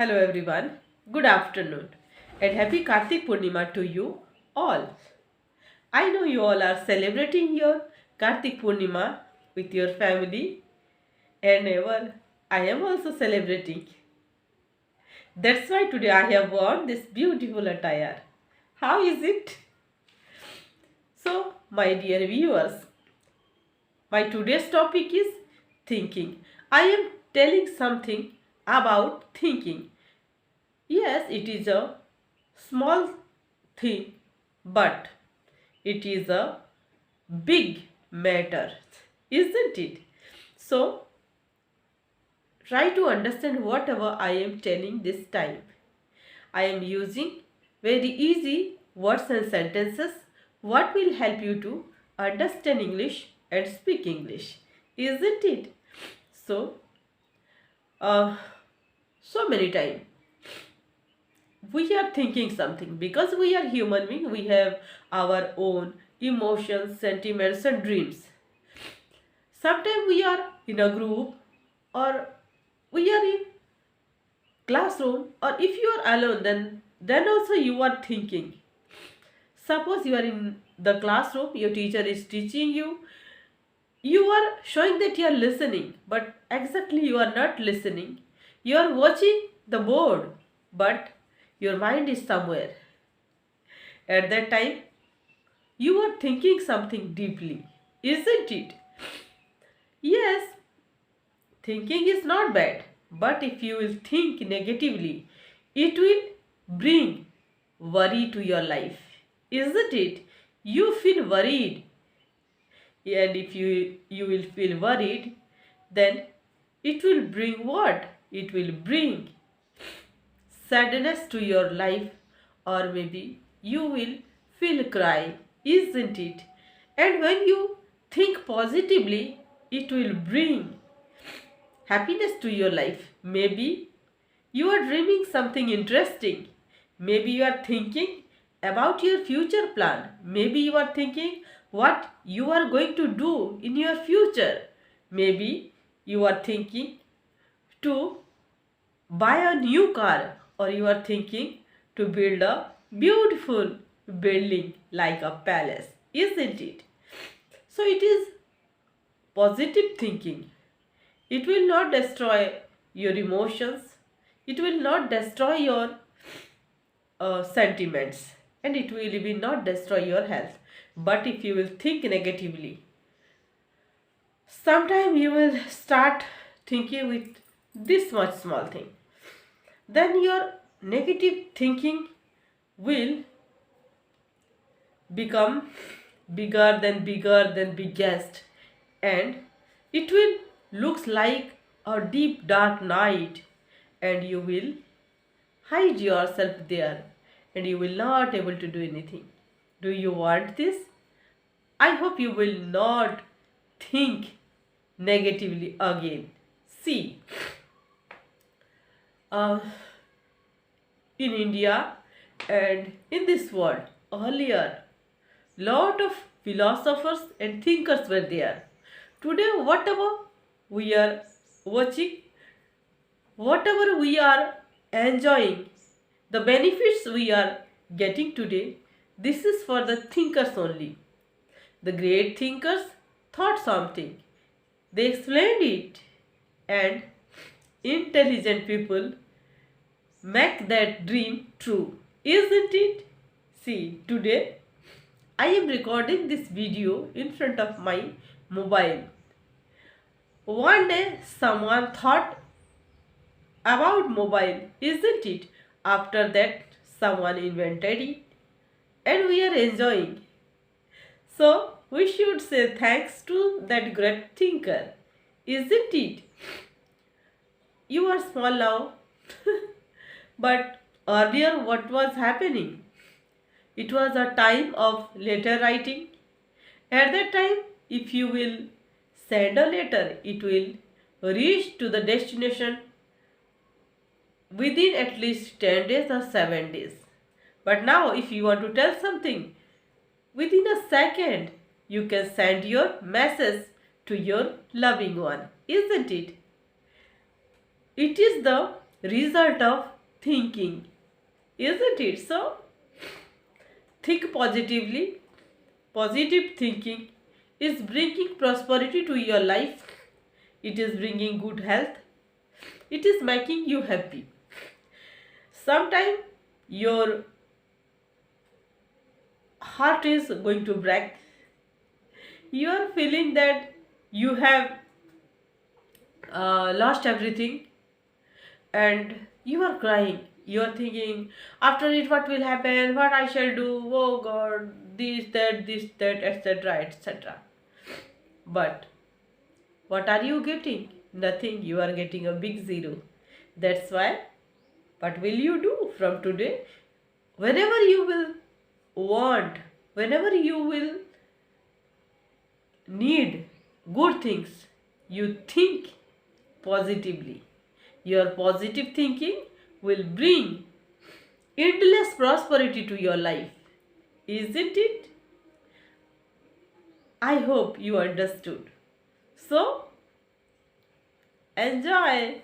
Hello everyone, good afternoon and happy Kartik Purnima to you all. I know you all are celebrating your Kartik Purnima with your family and ever I am also celebrating. That's why today I have worn this beautiful attire. How is it? So, my dear viewers, my today's topic is thinking. I am telling something about thinking. Yes, it is a small thing, but it is a big matter, isn't it? So, try to understand whatever I am telling this time. I am using very easy words and sentences what will help you to understand English and speak English, isn't it? So, uh, so many times we are thinking something because we are human being, we have our own emotions, sentiments and dreams. Sometimes we are in a group or we are in classroom, or if you are alone, then also you are thinking. Suppose you are in the classroom, your teacher is teaching you, you are showing that you are listening, but exactly you are not listening. You are watching the board, but your mind is somewhere. At that time, you are thinking something deeply, isn't it? Yes, thinking is not bad, but if you will think negatively, it will bring worry to your life, isn't it? You feel worried, and if you will feel worried, then it will bring what? It will bring sadness to your life, or maybe you will feel cry, isn't it? And when you think positively, it will bring happiness to your life. Maybe you are dreaming something interesting. Maybe you are thinking about your future plan. Maybe you are thinking what you are going to do in your future. Maybe you are thinking to buy a new car, or you are thinking to build a beautiful building like a palace, isn't it? So it is positive thinking. It will not destroy your emotions, it will not destroy your sentiments, and it will be not destroy your health. But if you will think negatively, sometime you will start thinking with this much small thing, then your negative thinking will become bigger than biggest, and it will looks like a deep dark night, and you will hide yourself there, and you will not able to do anything. Do you want this? I hope you will not think negatively again. See, uh, in India and in this world, earlier lot of philosophers and thinkers were there. Today, whatever we are watching, whatever we are enjoying, the benefits we are getting today, this is for the thinkers only. The great thinkers thought something, they explained it, and intelligent people make that dream true, isn't it? See, today I am recording this video in front of my mobile. One day someone thought about mobile, isn't it? After that someone invented it and we are enjoying. So we should say thanks to that great thinker, isn't it? You are small now, but earlier what was happening? It was a time of letter writing. At that time, if you will send a letter, it will reach to the destination within at least 10 days or 7 days. But now, if you want to tell something, within a second, you can send your message to your loving one, isn't it? It is the result of thinking, isn't it? So, think positively. Positive thinking is bringing prosperity to your life. It is bringing good health. It is making you happy. Sometimes your heart is going to break. You are feeling that you have lost everything and you are crying. You are thinking, after it, what will happen? What I shall do? Oh God, this, that, etc., etc. But what are you getting? Nothing. You are getting a big zero. That's why, what will you do from today? Whenever you will want, whenever you will need good things, you think positively. Your positive thinking will bring endless prosperity to your life. Isn't it? I hope you understood. So, enjoy.